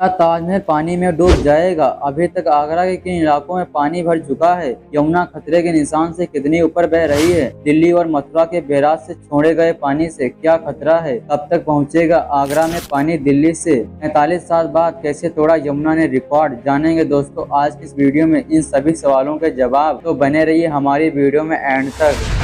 क्या ताजमहल पानी में डूब जाएगा? अभी तक आगरा के किन इलाकों में पानी भर चुका है? यमुना खतरे के निशान से कितनी ऊपर बह रही है? दिल्ली और मथुरा के बैराज से छोड़े गए पानी से क्या खतरा है? कब तक पहुंचेगा आगरा में पानी? दिल्ली से 45 साल बाद कैसे तोड़ा यमुना ने रिकॉर्ड? जानेंगे दोस्तों आज की इस वीडियो में इन सभी सवालों के जवाब। तो बने रहिए हमारी वीडियो में एंड तक।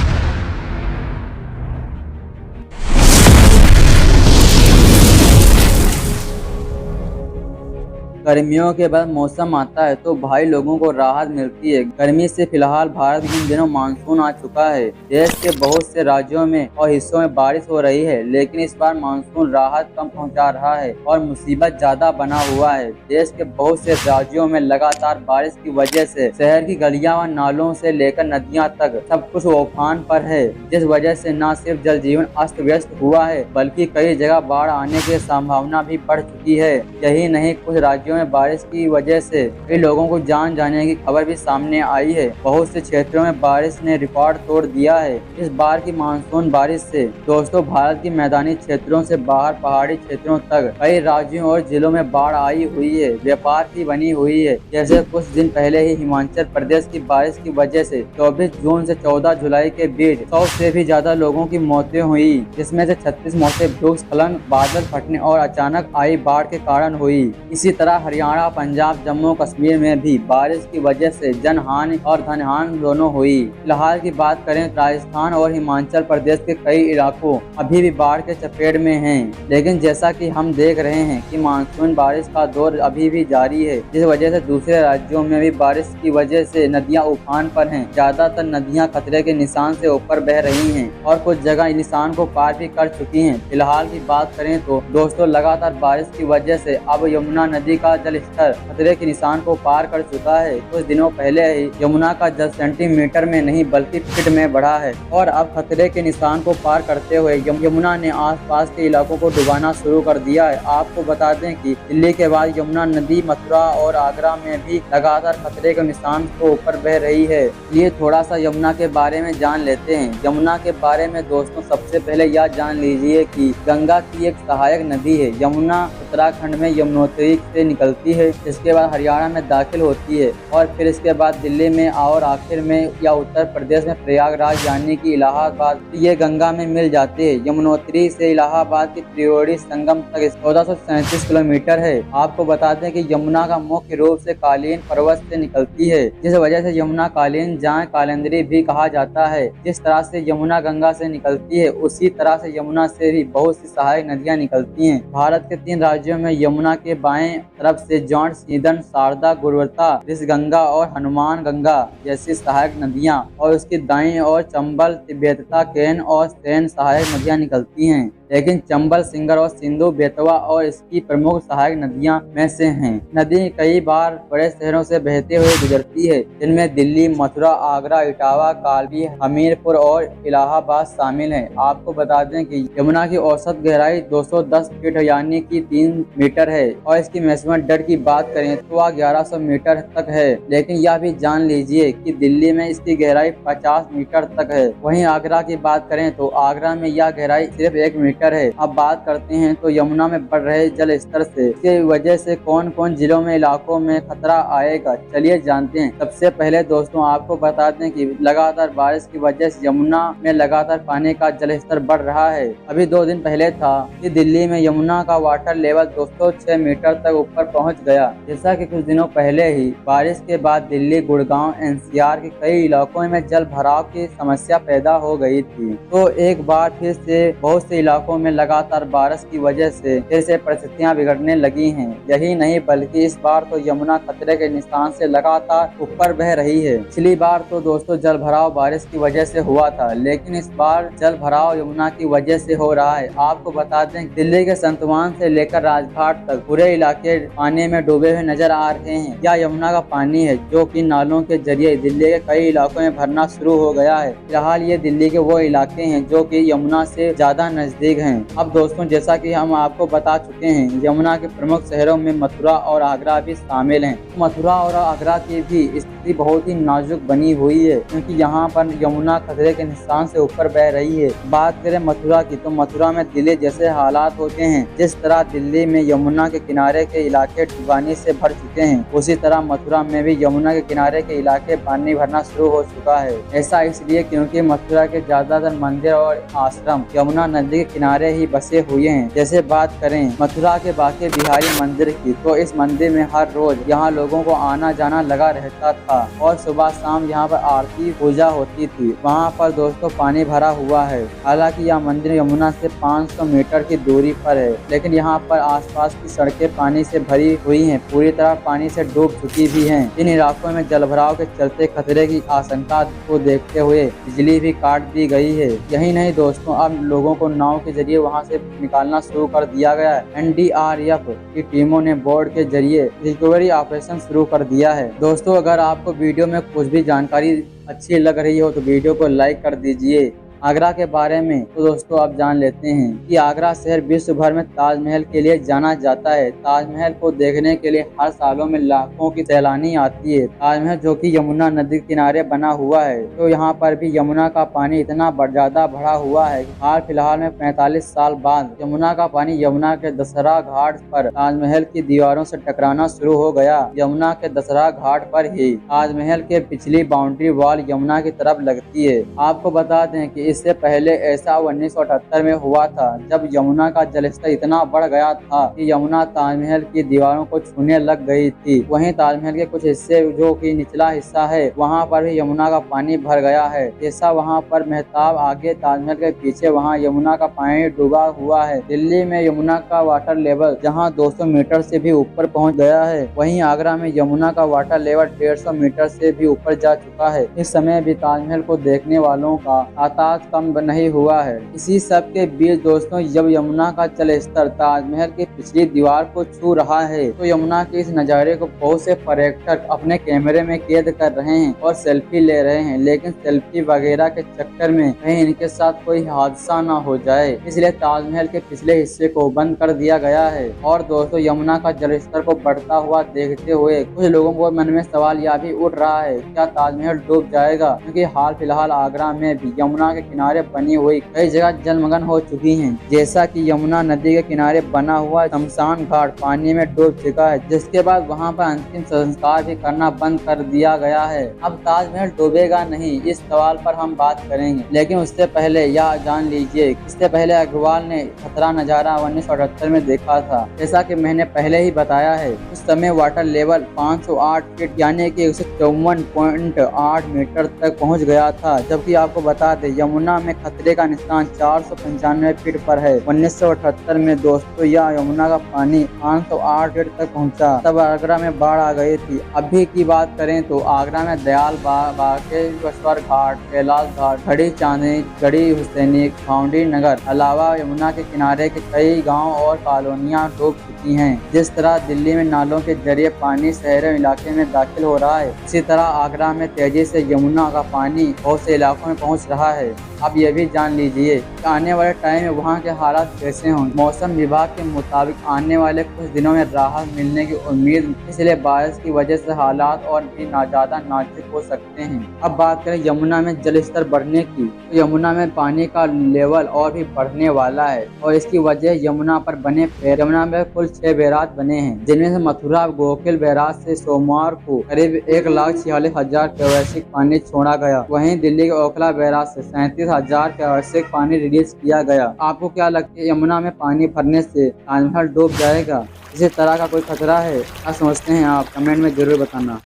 गर्मियों के बाद मौसम आता है तो भाई लोगों को राहत मिलती है। गर्मी से फिलहाल भारत में इन दिनों मानसून आ चुका है। देश के बहुत से राज्यों में और हिस्सों में बारिश हो रही है, लेकिन इस बार मानसून राहत कम पहुंचा रहा है और मुसीबत ज्यादा बना हुआ है। देश के बहुत से राज्यों में लगातार बारिश की वजह से शहर की गलियां व नालों से लेकर नदियां तक सब कुछ उफान पर है, जिस वजह से न सिर्फ जल जीवन अस्त व्यस्त हुआ है बल्कि कई जगह बाढ़ आने की संभावना भी बढ़ चुकी है। यही नहीं, कुछ राज्यों में बारिश की वजह से कई लोगों को जान जाने की खबर भी सामने आई है। बहुत से क्षेत्रों में बारिश ने रिकॉर्ड तोड़ दिया है। इस बार की मानसून बारिश से दोस्तों भारत की मैदानी क्षेत्रों से बाहर पहाड़ी क्षेत्रों तक कई राज्यों और जिलों में बाढ़ आई हुई है, व्यापार की बनी हुई है। जैसे कुछ दिन पहले ही हिमाचल प्रदेश की बारिश की वजह से 24 जून से 14 जुलाई के बीच 100 से भी ज्यादा लोगों की मौतें हुई, जिसमें से 36 मौतें भूस्खलन, बादल फटने और अचानक आई बाढ़ के कारण हुई। इसी तरह हरियाणा, पंजाब, जम्मू कश्मीर में भी बारिश की वजह से जनहानि और धनहानि दोनों हुई। फिलहाल की बात करें राजस्थान और हिमाचल प्रदेश के कई इलाकों अभी भी बाढ़ के चपेट में हैं। लेकिन जैसा कि हम देख रहे हैं कि मानसून बारिश का दौर अभी भी जारी है, जिस वजह से दूसरे राज्यों में भी बारिश की वजह से नदियां उफान पर हैं। ज्यादातर नदियां खतरे के निशान से ऊपर बह रही हैं और कुछ जगह निशान को पार भी कर चुकी हैं। फिलहाल की बात करें तो दोस्तों लगातार बारिश की वजह से अब यमुना नदी का जल स्तर खतरे के निशान को पार कर चुका है। कुछ दिनों पहले ही यमुना का जल सेंटीमीटर में नहीं बल्कि फीट में बढ़ा है और अब खतरे के निशान को पार करते हुए यमुना ने आसपास के इलाकों को डुबाना शुरू कर दिया है। आपको बता दें कि दिल्ली के बाद यमुना नदी मथुरा और आगरा में भी लगातार खतरे के निशान को ऊपर बह रही है। ये थोड़ा सा यमुना के बारे में जान लेते हैं। यमुना के बारे में दोस्तों सबसे पहले यह जान लीजिए कि गंगा की एक सहायक नदी है। यमुना उत्तराखंड में यमुनोत्री से निकलती है, इसके बाद हरियाणा में दाखिल होती है और फिर इसके बाद दिल्ली में और आखिर में या उत्तर प्रदेश में प्रयागराज यानी कि इलाहाबाद ये गंगा में मिल जाती है। यमुनोत्री से इलाहाबाद की त्रिवेणी संगम तक 1437 किलोमीटर है। आपको बता दें कि यमुना का मुख्य रूप से कालीन पर्वत से निकलती है, जिस वजह से यमुना कालीन जहाँ कालिंदी भी कहा जाता है। जिस तरह से यमुना गंगा से निकलती है उसी तरह से यमुना से भी बहुत सी सहायक नदियाँ निकलती हैं। भारत के 3 राज्यों में यमुना के बाएं तरफ से जॉन्ट, सीधन, शारदा, गुरवता, ऋषगंगा और हनुमान गंगा जैसी सहायक नदियां और उसकी दाईं ओर चंबल, तिब्बता, केन और सेन सहायक नदियां निकलती हैं। लेकिन चंबल, सिंगर और सिंधु बेतवा और इसकी प्रमुख सहायक नदियां में से हैं। नदी कई बार बड़े शहरों से बहते हुए गुजरती है, जिनमें दिल्ली, मथुरा, आगरा, इटावा, कालवी, हमीरपुर और इलाहाबाद शामिल हैं। आपको बता दें कि यमुना की औसत गहराई 210 फीट यानी कि 3 मीटर है और इसकी मैक्सिमम डेप्थ की बात करें तो वह 1100 मीटर तक है। लेकिन यह भी जान लीजिए कि दिल्ली में इसकी गहराई 50 मीटर तक है। वहीं आगरा की बात करें तो आगरा में यह गहराई सिर्फ 1 मीटर है। अब बात करते हैं तो यमुना में बढ़ रहे जल स्तर से इसकी वजह से कौन कौन जिलों में इलाकों में खतरा आएगा, चलिए जानते हैं। सबसे पहले दोस्तों आपको बता दें कि लगातार बारिश की वजह से यमुना में लगातार पानी का जल स्तर बढ़ रहा है। अभी 2 दिन पहले था कि दिल्ली में यमुना का वाटर लेवल 206 मीटर तक ऊपर पहुंच गया। जैसा कि कुछ दिनों पहले ही बारिश के बाद दिल्ली, गुड़गांव, एनसीआर के कई इलाकों में जल भराव की समस्या पैदा हो गई थी। तो एक बार फिर से बहुत से इलाकों में लगातार बारिश की वजह से फिर से परिस्थितियां बिगड़ने लगी हैं। यही नहीं बल्कि इस बार तो यमुना खतरे के निशान से लगातार ऊपर बह रही है। पिछली बार तो दोस्तों जल भराव बारिश की वजह से हुआ था, लेकिन इस बार जल भराव यमुना की वजह से हो रहा है। आपको बता दें दिल्ली के संतवान से लेकर राजघाट तक पूरे इलाके पानी में डूबे हुए नजर आ रहे हैं। यह यमुना का पानी है जो कि नालों के जरिए दिल्ली के कई इलाकों में भरना शुरू हो गया है। फिलहाल ये दिल्ली के वो इलाके हैं जो कि यमुना से ज्यादा नजदीक हैं। अब दोस्तों जैसा कि हम आपको बता चुके हैं यमुना के प्रमुख शहरों में मथुरा और आगरा भी शामिल हैं। मथुरा और आगरा की भी धरती बहुत ही नाजुक बनी हुई है, क्योंकि यहाँ पर यमुना खतरे के निशान से ऊपर बह रही है। बात करें मथुरा की, तो मथुरा में दिल्ली जैसे हालात होते हैं। जिस तरह दिल्ली में यमुना के किनारे के इलाके पानी से भर चुके हैं, उसी तरह मथुरा में भी यमुना के किनारे के इलाके पानी भरना शुरू हो चुका है। ऐसा इसलिए क्योंकि मथुरा के ज्यादातर मंदिर और आश्रम यमुना नदी के किनारे ही बसे हुए हैं। जैसे बात करें मथुरा के बांके बिहारी मंदिर की, तो इस मंदिर में हर रोज यहाँ लोगों को आना जाना लगा रहता था और सुबह शाम यहाँ पर आरती पूजा होती थी। वहाँ पर दोस्तों पानी भरा हुआ है। हालांकि यह मंदिर यमुना से 500 मीटर की दूरी पर है, लेकिन यहाँ पर आसपास की सड़कें पानी से भरी हुई हैं, पूरी तरह पानी से डूब चुकी भी हैं। इन इलाकों में जलभराव के चलते खतरे की आशंका को देखते हुए बिजली भी काट दी गई है। यही नहीं दोस्तों, अब लोगों को नाव के जरिए वहां से निकालना शुरू कर दिया गया है। NDRF की टीमों ने बोर्ड के जरिए रिकवरी ऑपरेशन शुरू कर दिया है। दोस्तों, अगर आपको वीडियो में कुछ भी जानकारी अच्छी लग रही हो तो वीडियो को लाइक कर दीजिए। आगरा के बारे में तो दोस्तों आप जान लेते हैं कि आगरा शहर विश्व भर में ताजमहल के लिए जाना जाता है। ताजमहल को देखने के लिए हर सालों में लाखों की सैलानी आती है। ताजमहल जो कि यमुना नदी के किनारे बना हुआ है, तो यहाँ पर भी यमुना का पानी इतना ज्यादा बढ़ा हुआ है कि हाल फिलहाल में 45 साल बाद यमुना का पानी यमुना के दशहरा घाट पर ताजमहल की दीवारों से टकराना शुरू हो गया। यमुना के दशहरा घाट पर ही ताजमहल के पिछली बाउंड्री वॉल यमुना की तरफ लगती है। आपको बता दें कि इससे पहले ऐसा 1978 में हुआ था, जब यमुना का जलस्तर इतना बढ़ गया था कि यमुना ताजमहल की दीवारों को छूने लग गई थी। वहीं ताजमहल के कुछ हिस्से जो कि निचला हिस्सा है, वहां पर भी यमुना का पानी भर गया है। जैसा वहां पर मेहताब आगे ताजमहल के पीछे वहां यमुना का पानी डूबा हुआ है। दिल्ली में यमुना का वाटर लेवल जहां 200 मीटर से भी ऊपर पहुंच गया है, वहीं आगरा में यमुना का वाटर लेवल 150 मीटर से भी ऊपर जा चुका है। इस समय भी ताजमहल को देखने वालों का तादाद कम नहीं हुआ है। इसी सब के बीच दोस्तों, जब यमुना का जल स्तर ताजमहल की पिछली दीवार को छू रहा है, तो यमुना के इस नज़ारे को बहुत से पर्यटक अपने कैमरे में कैद कर रहे हैं और सेल्फी ले रहे हैं। लेकिन सेल्फी वगैरह के चक्कर में कहीं इनके साथ कोई हादसा न हो जाए, इसलिए ताजमहल के पिछले हिस्से को बंद कर दिया गया है। और दोस्तों, यमुना का जल स्तर को बढ़ता हुआ देखते हुए कुछ लोगों को मन में सवाल यह भी उठ रहा है, क्या ताजमहल डूब जाएगा? क्योंकि हाल फिलहाल आगरा में भी यमुना के किनारे बनी हुई कई जगह जलमग्न हो चुकी हैं। जैसा कि यमुना नदी के किनारे बना हुआ शमशान घाट पानी में डूब चुका है, जिसके बाद वहां पर अंतिम संस्कार भी करना बंद कर दिया गया है। अब ताजमहल डूबेगा नहीं, इस सवाल पर हम बात करेंगे, लेकिन उससे पहले यह जान लीजिए, इससे पहले अग्रवाल ने खतरा नजारा 1978 में देखा था। जैसा कि मैंने पहले ही बताया है, उस समय वाटर लेवल 508 फीट यानी कि 154.8 मीटर तक पहुंच गया था। जबकि आपको बता दें, यमुना में खतरे का निशान 495 फीट पर है। 1978 में दोस्तों यह यमुना का पानी 508 फीट तक पहुंचा, तब आगरा में बाढ़ आ गई थी। अभी की बात करें तो आगरा में दयाल बागेश्वर घाट, कैलाश घाट, खड़ी चांदनी, गढ़ी हुसैनी, फाउंडी नगर अलावा यमुना के किनारे के कई गाँव और कॉलोनियाँ डूब चुकी हैं। जिस तरह दिल्ली में नालों के जरिए पानी शहरी इलाके में दाखिल हो रहा है, इसी तरह आगरा में तेजी से यमुना का पानी बहुत से इलाकों में पहुंच रहा है। अब यह भी जान लीजिए कि आने वाले टाइम में वहां के हालात कैसे होंगे। मौसम विभाग के मुताबिक आने वाले कुछ दिनों में राहत मिलने की उम्मीद, इसलिए बारिश की वजह से हालात और भी ज्यादा नाजुक हो सकते हैं। अब बात करें यमुना में जल स्तर बढ़ने की, तो यमुना में पानी का लेवल और भी बढ़ने वाला है और इसकी वजह यमुना पर बने यमुना में कुल 6 बैराज बने हैं, जिनमें से मथुरा गोकिल बैराज से सोमवार को करीब 1,46,000 क्यूसेक पानी छोड़ा गया। वहीं दिल्ली के ओखला बैराज से 37,000 क्यूसेक पानी रिलीज किया गया। आपको क्या लगता है, यमुना में पानी भरने से ताजमहल डूब जाएगा? इसी तरह का कोई खतरा है? क्या समझते हैं आप? कमेंट में जरूर बताना।